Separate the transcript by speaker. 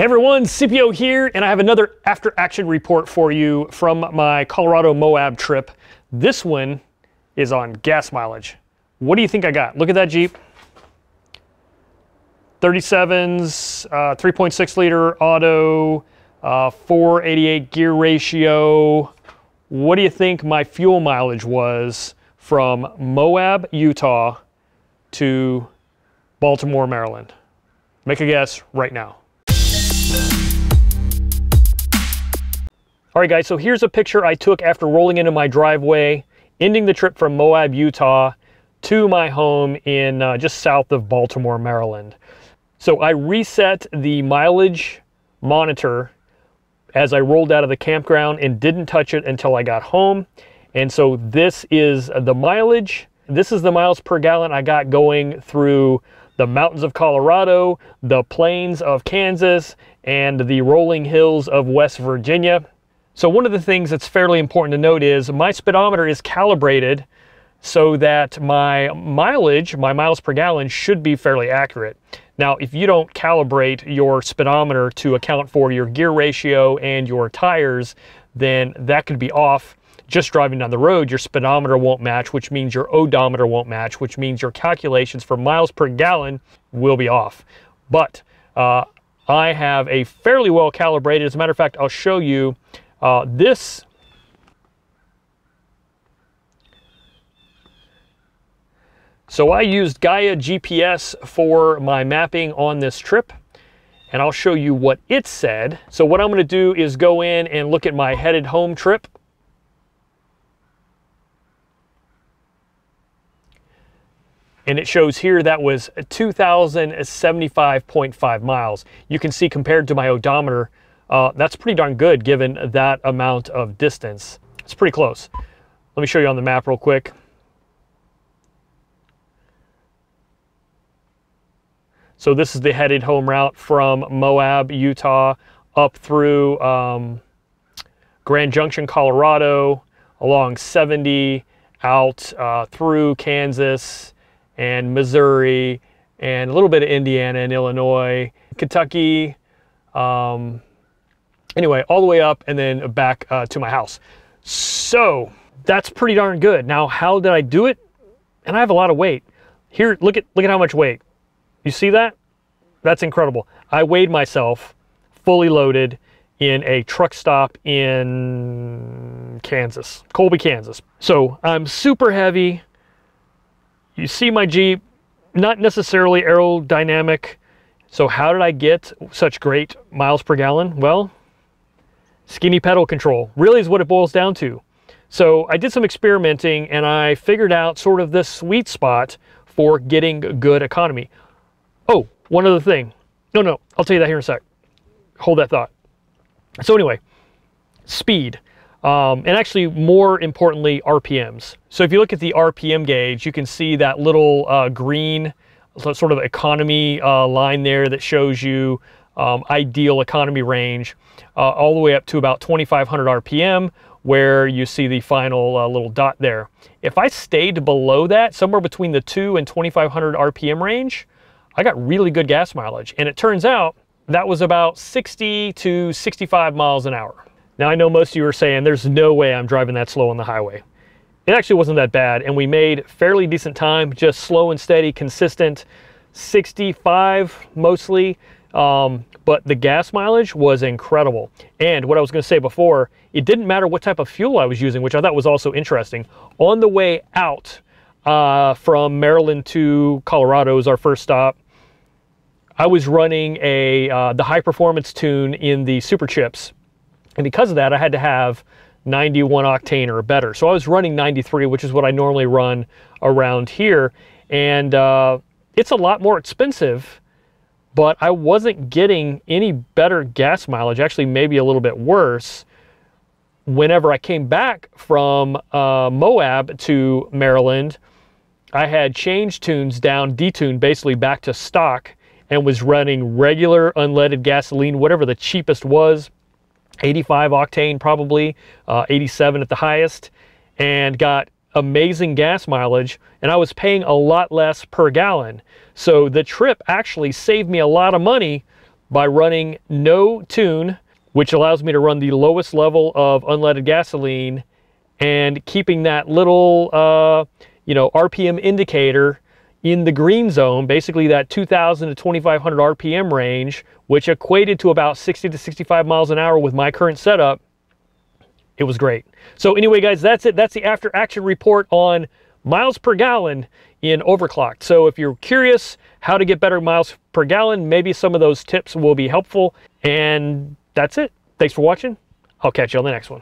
Speaker 1: Hey everyone, CPO here, and I have another after action report for you from my Colorado Moab trip. This one is on gas mileage. What do you think I got? Look at that Jeep. 37s, 3.6 liter auto, 488 gear ratio. What do you think my fuel mileage was from Moab, Utah to Baltimore, Maryland? Make a guess right now. All right guys, so here's a picture I took after rolling into my driveway, ending the trip from Moab, Utah to my home in just south of Baltimore, Maryland. So I reset the mileage monitor as I rolled out of the campground and didn't touch it until I got home. And so this is the mileage. This is the miles per gallon I got going through the mountains of Colorado, the plains of Kansas, and the rolling hills of West Virginia. So one of the things that's fairly important to note is my speedometer is calibrated so that my mileage, my miles per gallon, should be fairly accurate. Now, if you don't calibrate your speedometer to account for your gear ratio and your tires, then that could be off. Just driving down the road, your speedometer won't match, which means your odometer won't match, which means your calculations for miles per gallon will be off. But I have a fairly well calibrated, as a matter of fact, I'll show you this. So I used Gaia GPS for my mapping on this trip, and I'll show you what it said. So what I'm going to do is go in and look at my headed home trip. And it shows here that was 2,075.5 miles. You can see compared to my odometer, that's pretty darn good given that amount of distance. It's pretty close. Let me show you on the map real quick. So this is the headed home route from Moab, Utah, up through Grand Junction, Colorado, along 70, out through Kansas and Missouri, and a little bit of Indiana and Illinois, Kentucky, anyway, all the way up and then back to my house. So that's pretty darn good. Now, how did I do it? And I have a lot of weight. Here, look at how much weight. You see that? That's incredible. I weighed myself fully loaded in a truck stop in Kansas, Colby, Kansas. So I'm super heavy. You see my Jeep, not necessarily aerodynamic. So how did I get such great miles per gallon? Well, skinny pedal control really is what it boils down to. So I did some experimenting and I figured out sort of the sweet spot for getting good economy. Oh, one other thing. No, I'll tell you that here in a sec. Hold that thought. So anyway, speed. And actually, more importantly, RPMs. So if you look at the RPM gauge, you can see that little green sort of economy line there that shows you ideal economy range all the way up to about 2,500 RPM, where you see the final little dot there. If I stayed below that, somewhere between the 2 and 2,500 RPM range, I got really good gas mileage. And it turns out that was about 60 to 65 miles an hour. Now, I know most of you are saying there's no way I'm driving that slow on the highway. It actually wasn't that bad, and we made fairly decent time, just slow and steady, consistent, 65 mostly, but the gas mileage was incredible. And what I was going to say before, it didn't matter what type of fuel I was using, which I thought was also interesting. On the way out from Maryland to Colorado is our first stop, I was running the high performance tune in the Super Chips. And because of that, I had to have 91 octane or better. So I was running 93, which is what I normally run around here. And it's a lot more expensive, but I wasn't getting any better gas mileage, actually maybe a little bit worse. Whenever I came back from Moab to Maryland, I had changed tunes down, detuned basically back to stock, and was running regular unleaded gasoline, whatever the cheapest was. 85 octane probably, 87 at the highest, and got amazing gas mileage, and I was paying a lot less per gallon. So the trip actually saved me a lot of money by running no tune, which allows me to run the lowest level of unleaded gasoline, and keeping that little, you know, RPM indicator in the green zone, basically that 2,000 to 2,500 RPM range, which equated to about 60 to 65 miles an hour with my current setup. It was great. So anyway, guys, that's it. That's the after action report on miles per gallon in overclocked. So if you're curious how to get better miles per gallon, maybe some of those tips will be helpful. And that's it. Thanks for watching. I'll catch you on the next one.